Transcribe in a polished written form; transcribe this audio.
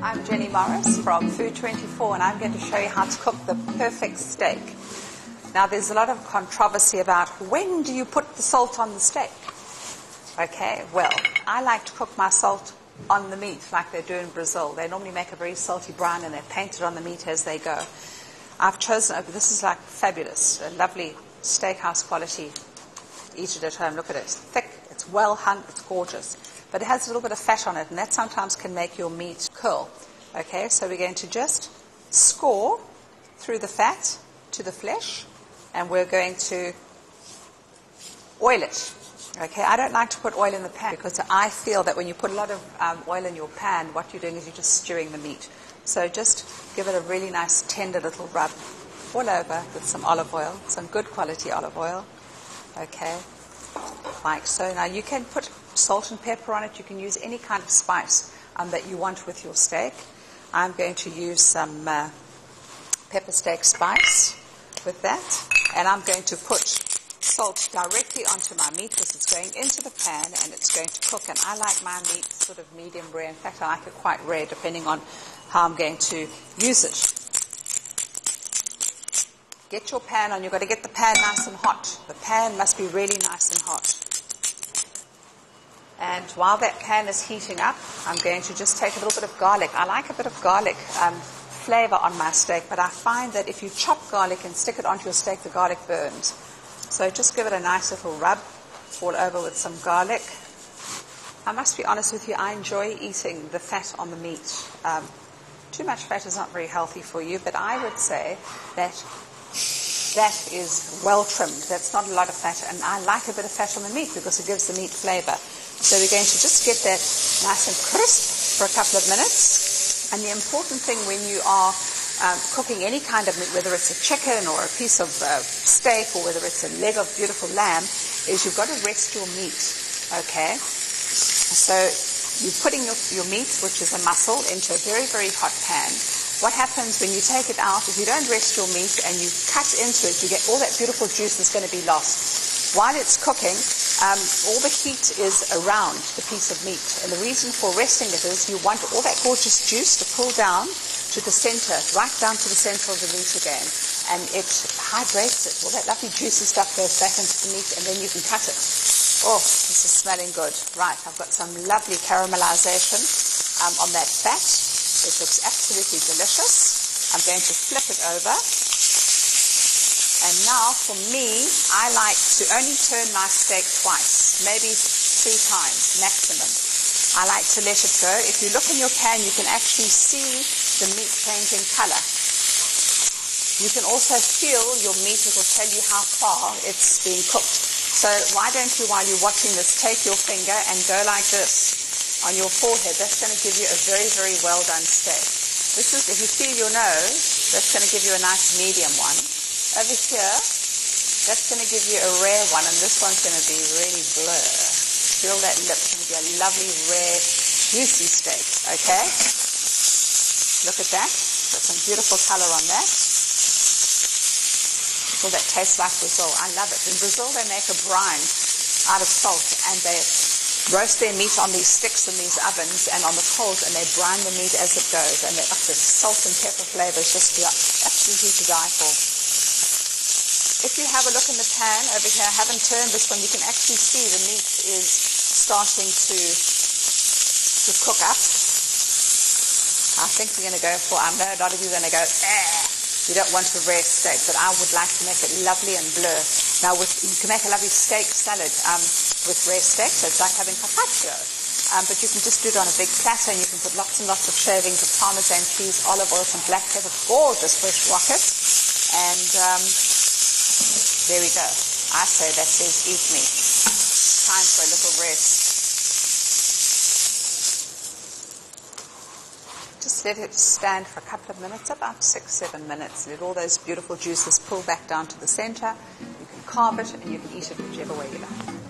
I'm Jenny Morris from Food24 and I'm going to show you how to cook the perfect steak. Now there's a lot of controversy about when do you put the salt on the steak? Okay, well, I like to cook my salt on the meat like they do in Brazil. They normally make a very salty brown and they paint it on the meat as they go. I've chosen, this is like fabulous, a lovely steakhouse quality. Eat it at home, look at it, it's thick, it's well hung, it's gorgeous. But it has a little bit of fat on it, and that sometimes can make your meat curl. Okay, so we're going to just score through the fat to the flesh, and we're going to oil it. Okay, I don't like to put oil in the pan because I feel that when you put a lot of oil in your pan, what you're doing is you're just stewing the meat. So just give it a really nice tender little rub all over with some olive oil, some good quality olive oil. Okay, like so. Now you can put salt and pepper on it. You can use any kind of spice that you want with your steak. I'm going to use some pepper steak spice with that, and I'm going to put salt directly onto my meat because it's going into the pan and it's going to cook. And I like my meat sort of medium rare. In fact, I like it quite rare depending on how I'm going to use it. Get your pan on. You've got to get the pan nice and hot. The pan must be really nice and hot. And while that pan is heating up, I'm going to just take a little bit of garlic. I like a bit of garlic flavor on my steak, but I find that if you chop garlic and stick it onto your steak, the garlic burns. So just give it a nice little rub all over with some garlic. I must be honest with you, I enjoy eating the fat on the meat. Too much fat is not very healthy for you, but I would say that that is well trimmed. That's not a lot of fat, and I like a bit of fat on the meat because it gives the meat flavor. So we're going to just get that nice and crisp for a couple of minutes. And the important thing when you are cooking any kind of meat, whether it's a chicken or a piece of steak or whether it's a leg of beautiful lamb, is you've got to rest your meat, okay? So you're putting your meat, which is a muscle, into a very, very hot pan. What happens when you take it out, if you don't rest your meat and you cut into it, you get all that beautiful juice that's going to be lost. While it's cooking, all the heat is around the piece of meat. And the reason for resting it is you want all that gorgeous juice to pull down to the center, right down to the center of the meat again. And it hydrates it. All that lovely juicy stuff goes back into the meat and then you can cut it. Oh, this is smelling good. Right, I've got some lovely caramelization on that fat. It looks absolutely delicious. I'm going to flip it over. And now, for me, I like to only turn my steak twice, maybe 3 times maximum. I like to let it go. If you look in your pan, you can actually see the meat changing color. You can also feel your meat. It will tell you how far it's being cooked. So why don't you, while you're watching this, take your finger and go like this on your forehead. That's going to give you a very, very well done steak. This is, if you feel your nose, that's going to give you a nice medium one. Over here, that's going to give you a rare one, and this one's going to be really blur. Feel that lip. It's going to be a lovely, rare, juicy steak, okay? Look at that. Got some beautiful color on that. Well, that tastes like Brazil. I love it. In Brazil, they make a brine out of salt, and they roast their meat on these sticks in these ovens and on the coals, and they brine the meat as it goes, and the salt and pepper flavor is just absolutely to die for. If you have a look in the pan over here, I haven't turned this one, you can actually see the meat is starting to cook up. I think we're going to go for, I know a lot of you are going to go, you don't want a rare steak, but I would like to make it lovely and blur. Now, you can make a lovely steak salad with rare steak, so it's like having carpaccio. But you can just do it on a big platter, and you can put lots and lots of shavings of Parmesan cheese, olive oil, some black pepper, gorgeous fresh rocket, and there we go. I say that says eat me. Time for a little rest. Just let it stand for a couple of minutes, about 6-7 minutes. Let all those beautiful juices pull back down to the center. You can carve it and you can eat it whichever way you like.